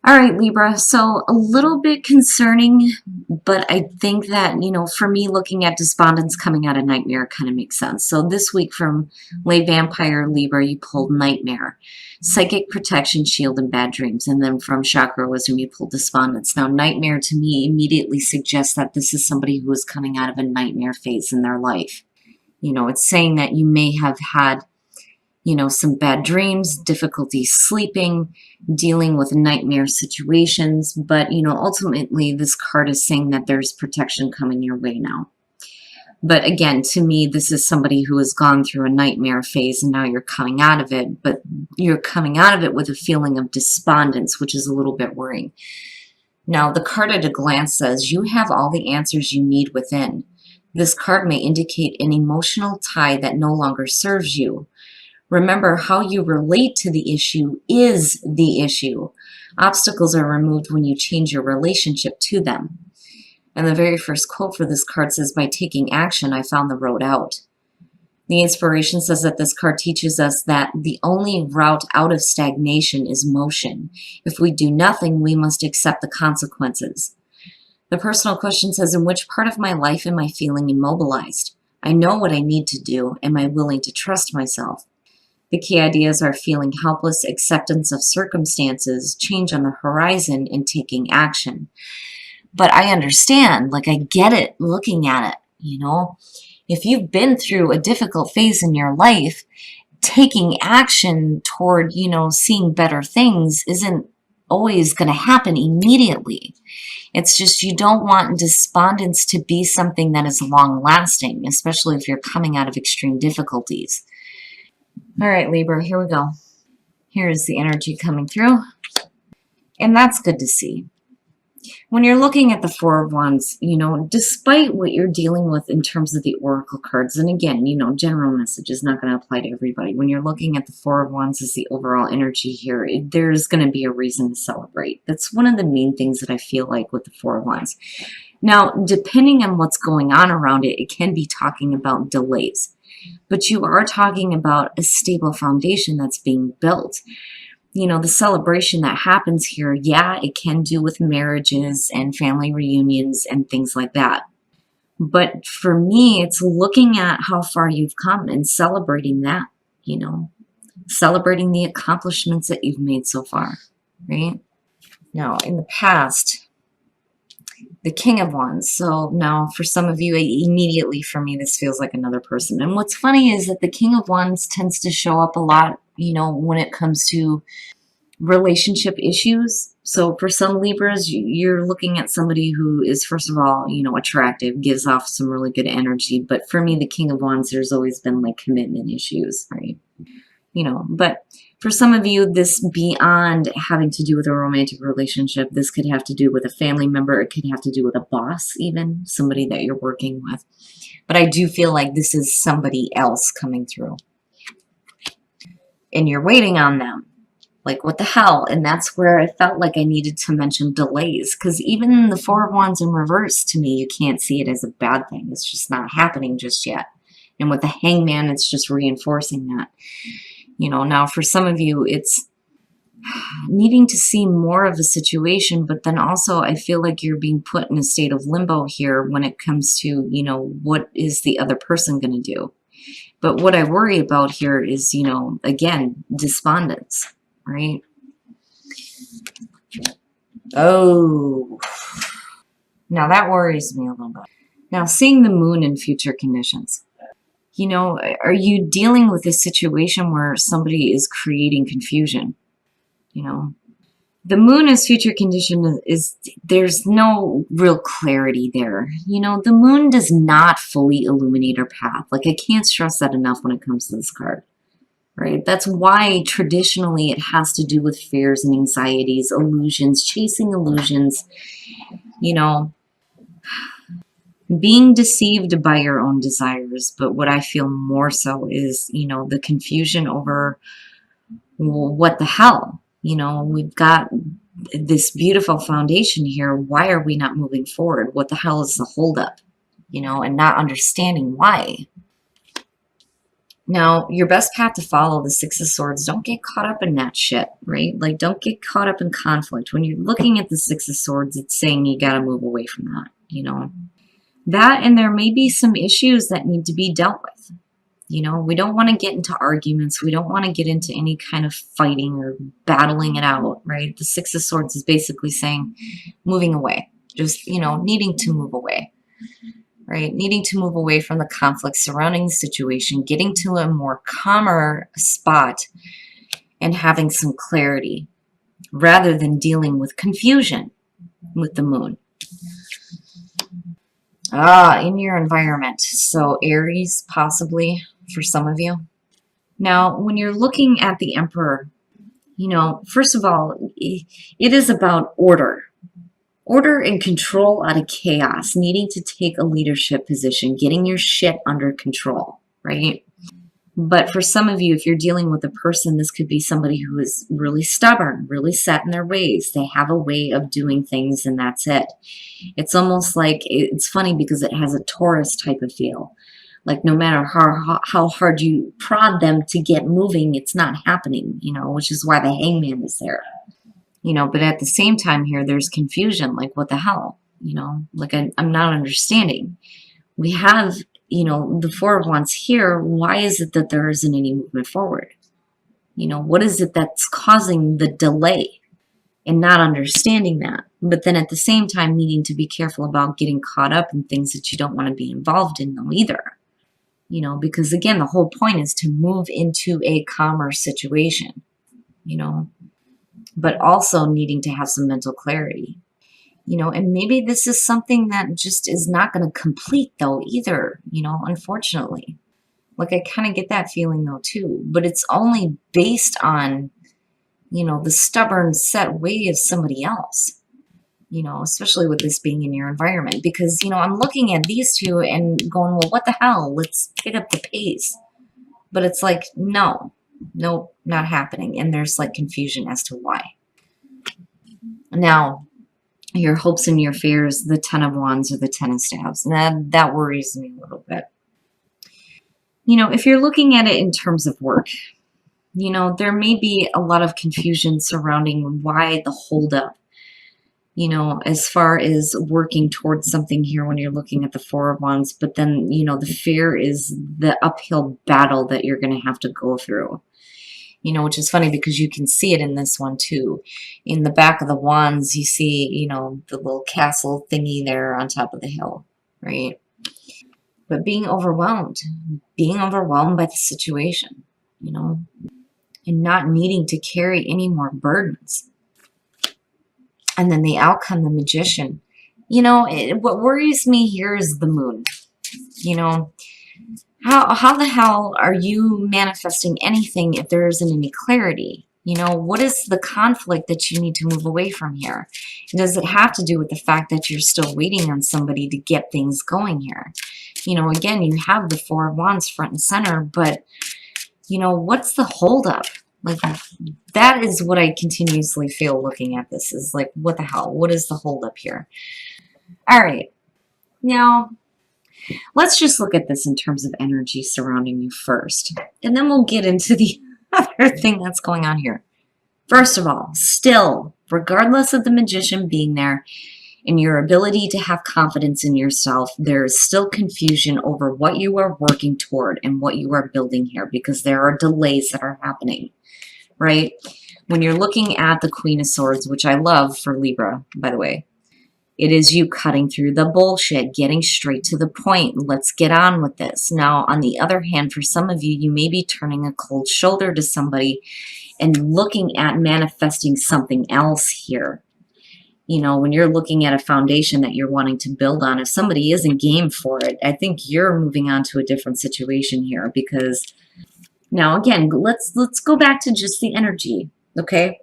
All right, Libra. So a little bit concerning, but I think that, for me, looking at despondence coming out of Nightmare kind of makes sense. So this week from Lay Vampire Libra, you pulled Nightmare, Psychic Protection Shield, and Bad Dreams. And then from Chakra Wisdom, you pulled Despondence. Now, Nightmare to me immediately suggests that this is somebody who is coming out of a nightmare phase in their life. It's saying that you may have had some bad dreams, difficulty sleeping, dealing with nightmare situations. But, ultimately, this card is saying that there's protection coming your way now. But again, to me, this is somebody who has gone through a nightmare phase and now you're coming out of it. But you're coming out of it with a feeling of despondence, which is a little bit worrying. Now, the card at a glance says you have all the answers you need within. This card may indicate an emotional tie that no longer serves you. Remember, how you relate to the issue is the issue. Obstacles are removed when you change your relationship to them. And the very first quote for this card says, by taking action, I found the road out. The inspiration says that this card teaches us that the only route out of stagnation is motion. If we do nothing, we must accept the consequences. The personal question says, in which part of my life am I feeling immobilized? I know what I need to do. Am I willing to trust myself? The key ideas are feeling helpless, acceptance of circumstances, change on the horizon, and taking action. But I understand, I get it looking at it, If you've been through a difficult phase in your life, taking action toward, seeing better things isn't always going to happen immediately. It's just you don't want despondence to be something that is long-lasting, especially if you're coming out of extreme difficulties. All right, Libra, here we go. Here is the energy coming through. And that's good to see. When you're looking at the Four of Wands, despite what you're dealing with in terms of the Oracle cards, and again, general message is not going to apply to everybody. When you're looking at the Four of Wands as the overall energy here, there's going to be a reason to celebrate. That's one of the main things that I feel like with the Four of Wands. Now, depending on what's going on around it, it can be talking about delays. But you are talking about a stable foundation that's being built. The celebration that happens here, yeah, it can do with marriages and family reunions and things like that. But for me, it's looking at how far you've come and celebrating that, celebrating the accomplishments that you've made so far, right? Now, in the past, the King of Wands. So now for some of you, immediately for me, this feels like another person. And what's funny is that the King of Wands tends to show up a lot, when it comes to relationship issues. So for some Libras, you're looking at somebody who is, first of all, attractive, gives off some really good energy. But for me, the King of Wands, there's always been commitment issues, right? But for some of you, this beyond having to do with a romantic relationship, this could have to do with a family member. It could have to do with a boss, even somebody that you're working with. But I do feel like this is somebody else coming through. And you're waiting on them. What the hell? And that's where I felt like I needed to mention delays. Because even the Four of Wands in reverse, to me, you can't see it as a bad thing. It's just not happening just yet. And with the Hangman, it's just reinforcing that. Now for some of you, it's needing to see more of a situation, but then also I feel like you're being put in a state of limbo here when it comes to, what is the other person going to do? But what I worry about here is, again, despondence, right? Oh, now that worries me a little bit. Now, seeing the moon in future conditions. Are you dealing with a situation where somebody is creating confusion? The moon as future condition there's no real clarity there. The moon does not fully illuminate our path. I can't stress that enough when it comes to this card, right? That's why traditionally it has to do with fears and anxieties, illusions, chasing illusions, being deceived by your own desires. But what I feel more so is, the confusion over, well, what the hell? We've got this beautiful foundation here. Why are we not moving forward? What the hell is the holdup? And not understanding why. Now, your best path to follow, the Six of Swords, don't get caught up in that shit, right? Like, don't get caught up in conflict. When you're looking at the Six of Swords, it's saying you got to move away from that, you know? That, and there may be some issues that need to be dealt with. You know, we don't want to get into arguments. We don't want to get into any kind of fighting or battling it out, right? The Six of Swords is basically saying moving away, just, you know, needing to move away, right? Needing to move away from the conflict surrounding the situation, getting to a more calmer spot and having some clarity rather than dealing with confusion with the moon. In your environment. So Aries, possibly, for some of you. Now, when you're looking at the Emperor, you know, first of all, it is about order. Order and control out of chaos, needing to take a leadership position, getting your shit under control, right? But for some of you, if you're dealing with a person, this could be somebody who is really stubborn, really set in their ways. They have a way of doing things and that's it. It's almost like, it's funny because it has a Taurus type of feel. Like no matter how hard you prod them to get moving, it's not happening, you know, which is why the Hangman is there. You know, but at the same time here, there's confusion. Like, what the hell? You know, like I'm not understanding. We have, you know, the Four of Wands here. Why is it that there isn't any movement forward? You know, what is it that's causing the delay and not understanding that? But then at the same time, needing to be careful about getting caught up in things that you don't want to be involved in though either. You know, because again, the whole point is to move into a calmer situation, you know, but also needing to have some mental clarity. You know, and maybe this is something that just is not going to complete though either, you know, unfortunately. Like I kind of get that feeling though too, but it's only based on, you know, the stubborn set way of somebody else, you know, especially with this being in your environment, because, you know, I'm looking at these two and going, well, what the hell? Let's pick up the pace. But it's like, no, nope, not happening. And there's like confusion as to why. Now, your hopes and your fears, the Ten of Wands or the Ten of Staves. And that worries me a little bit. You know, if you're looking at it in terms of work, you know, there may be a lot of confusion surrounding why the holdup, you know, as far as working towards something here when you're looking at the Four of Wands. But then, you know, the fear is the uphill battle that you're going to have to go through. You know, which is funny because you can see it in this one too. In the back of the wands, you see, you know, the little castle thingy there on top of the hill, right? But being overwhelmed by the situation, you know, and not needing to carry any more burdens. And then the outcome, the Magician. You know, what worries me here is the moon. You know, how the hell are you manifesting anything if there isn't any clarity? You know, what is the conflict that you need to move away from here? Does it have to do with the fact that you're still waiting on somebody to get things going here? You know, again, you have the Four of Wands front and center, but, you know, what's the holdup? Like, that is what I continuously feel looking at this is like, what the hell? What is the holdup here? All right. Now, let's just look at this in terms of energy surrounding you first, and then we'll get into the other thing that's going on here. First of all, still, regardless of the Magician being there and your ability to have confidence in yourself, there is still confusion over what you are working toward and what you are building here because there are delays that are happening, right? When you're looking at the Queen of Swords, which I love for Libra, by the way, it is you cutting through the bullshit, getting straight to the point. Let's get on with this. Now, on the other hand, for some of you, you may be turning a cold shoulder to somebody and looking at manifesting something else here. You know, when you're looking at a foundation that you're wanting to build on, if somebody isn't game for it, I think you're moving on to a different situation here because now, again, let's go back to just the energy, okay?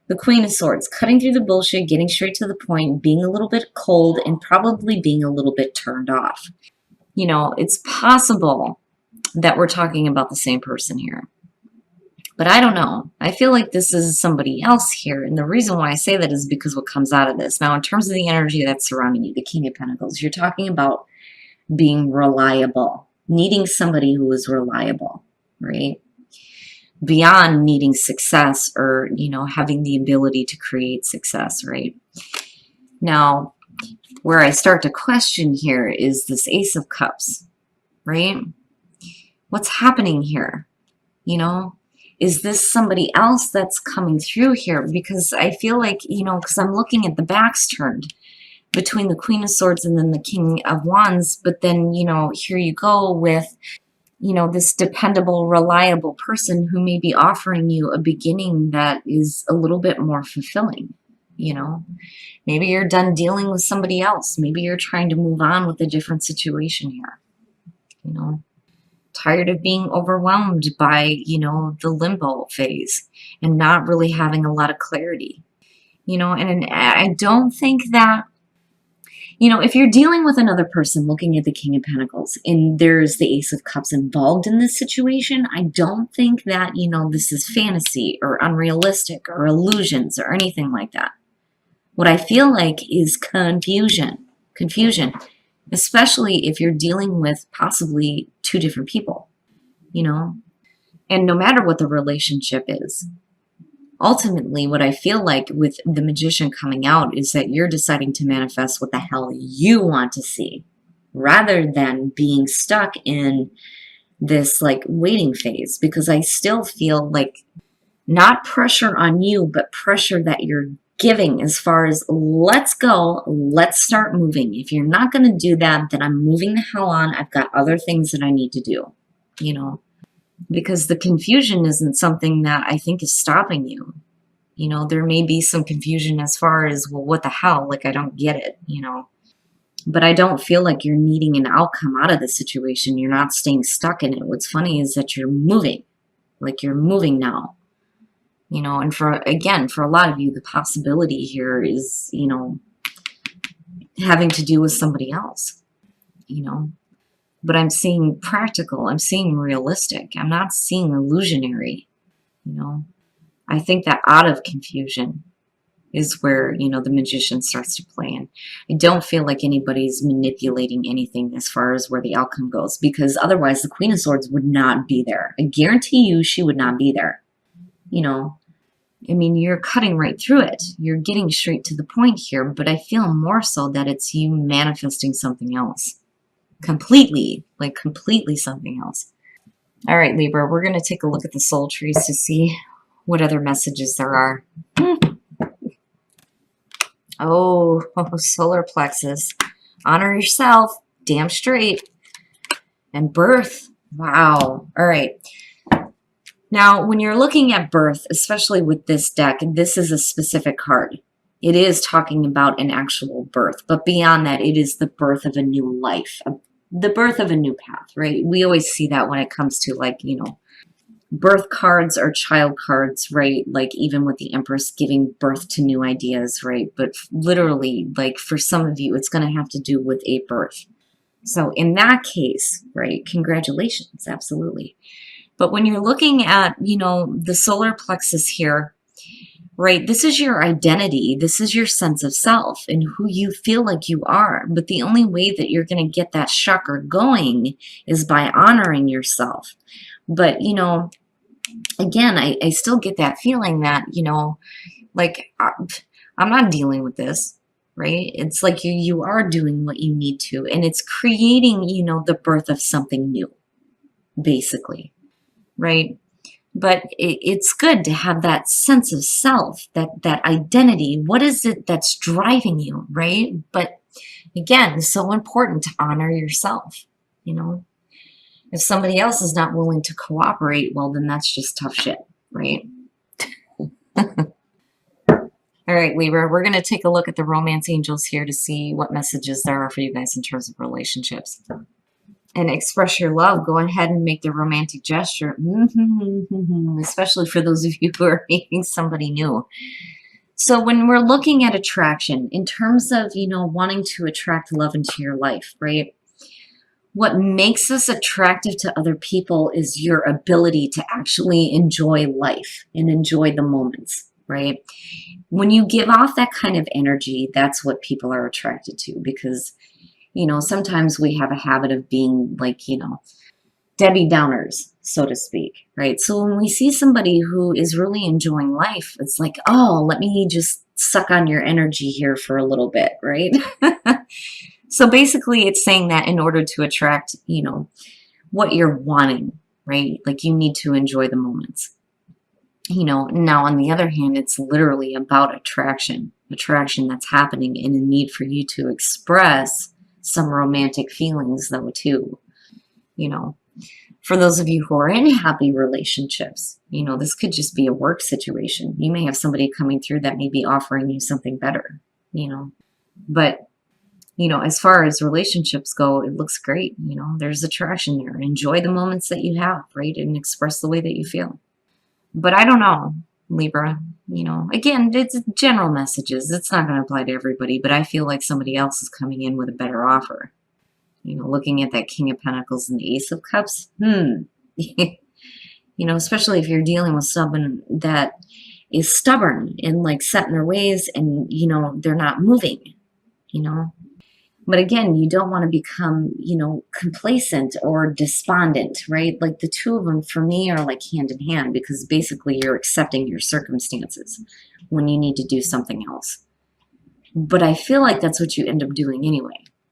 The Queen of Swords, cutting through the bullshit, getting straight to the point, being a little bit cold, and probably being a little bit turned off. You know, it's possible that we're talking about the same person here. But I don't know. I feel like this is somebody else here. And the reason why I say that is because what comes out of this. Now, in terms of the energy that's surrounding you, the King of Pentacles, you're talking about being reliable, needing somebody who is reliable. right? Beyond needing success or, having the ability to create success, right? Now, where I start to question here is this Ace of Cups, right? What's happening here? Is this somebody else that's coming through here? Because I feel like, because I'm looking at the backs turned between the Queen of Swords and then the King of Wands, but then, here you go with, this dependable, reliable person who may be offering you a beginning that is a little bit more fulfilling, Maybe you're done dealing with somebody else. Maybe you're trying to move on with a different situation here, Tired of being overwhelmed by, the limbo phase and not really having a lot of clarity, and I don't think that, if you're dealing with another person looking at the King of Pentacles and there's the Ace of Cups involved in this situation, I don't think that, this is fantasy or unrealistic or illusions or anything like that. What I feel like is confusion, especially if you're dealing with possibly two different people, and no matter what the relationship is. Ultimately, what I feel like with the Magician coming out is that you're deciding to manifest what the hell you want to see, rather than being stuck in this like waiting phase, because I still feel like not pressure on you, but pressure that you're giving as far as let's go, let's start moving. If you're not going to do that, then I'm moving the hell on. I've got other things that I need to do, because the confusion isn't something that I think is stopping you. There may be some confusion as far as, well, what the hell? Like, I don't get it, But I don't feel like you're needing an outcome out of the situation. You're not staying stuck in it. What's funny is that you're moving. Like, you're moving now. And for a lot of you, the possibility here is, having to do with somebody else, But I'm seeing practical. I'm seeing realistic. I'm not seeing illusionary, I think that out of confusion is where, the Magician starts to play in. I don't feel like anybody's manipulating anything as far as where the outcome goes, because otherwise the Queen of Swords would not be there. I guarantee you she would not be there. I mean, you're cutting right through it. You're getting straight to the point here, but I feel more so that it's you manifesting something else. Completely something else. All right, Libra, we're going to take a look at the soul trees to see what other messages there are. Oh, solar plexus. Honor yourself. Damn straight. And birth. Wow. All right. Now, when you're looking at birth, especially with this deck, this is a specific card. It is talking about an actual birth. But beyond that, it is the birth of a new life. The birth of a new path, right? We always see that when it comes to, like, birth cards or child cards, right? Like, even with the Empress giving birth to new ideas, right? But literally, like, for some of you, it's going to have to do with a birth. So in that case, right, congratulations, absolutely. But when you're looking at, the solar plexus here, right, this is your identity. This is your sense of self and who you feel like you are. But the only way that you're going to get that chakra going is by honoring yourself. But, again, I still get that feeling that, like, I'm not dealing with this, right? It's like you are doing what you need to, and it's creating, the birth of something new, basically, right? But it's good to have that sense of self, that identity. What is it that's driving you, right? But again, it's so important to honor yourself, If somebody else is not willing to cooperate, well, then that's just tough shit, right? All right, Libra, we're going to take a look at the romance angels here to see what messages there are for you guys in terms of relationships. And express your love. Go ahead and make the romantic gesture, especially for those of you who are meeting somebody new. So when we're looking at attraction, in terms of, wanting to attract love into your life, right? What makes us attractive to other people is your ability to actually enjoy life and enjoy the moments, right? When you give off that kind of energy, that's what people are attracted to, because, sometimes we have a habit of being like, Debbie Downers, so to speak, right? So when we see somebody who is really enjoying life, it's like, oh, let me just suck on your energy here for a little bit, right? So basically, it's saying that in order to attract, what you're wanting, right? Like you need to enjoy the moments. Now on the other hand, it's literally about attraction that's happening and a need for you to express some romantic feelings though too. You know, for those of you who are in happy relationships, this could just be a work situation. You may have somebody coming through that may be offering you something better, but as far as relationships go, it looks great. There's attraction there. Enjoy the moments that you have, right? And express the way that you feel. But I don't know, Libra, again, it's general messages. It's not going to apply to everybody, but I feel like somebody else is coming in with a better offer. Looking at that King of Pentacles and the Ace of Cups, especially if you're dealing with someone that is stubborn and like set in their ways and, they're not moving, But again, you don't want to become, complacent or despondent, right? Like the two of them for me are like hand in hand because basically you're accepting your circumstances when you need to do something else. But I feel like that's what you end up doing anyway.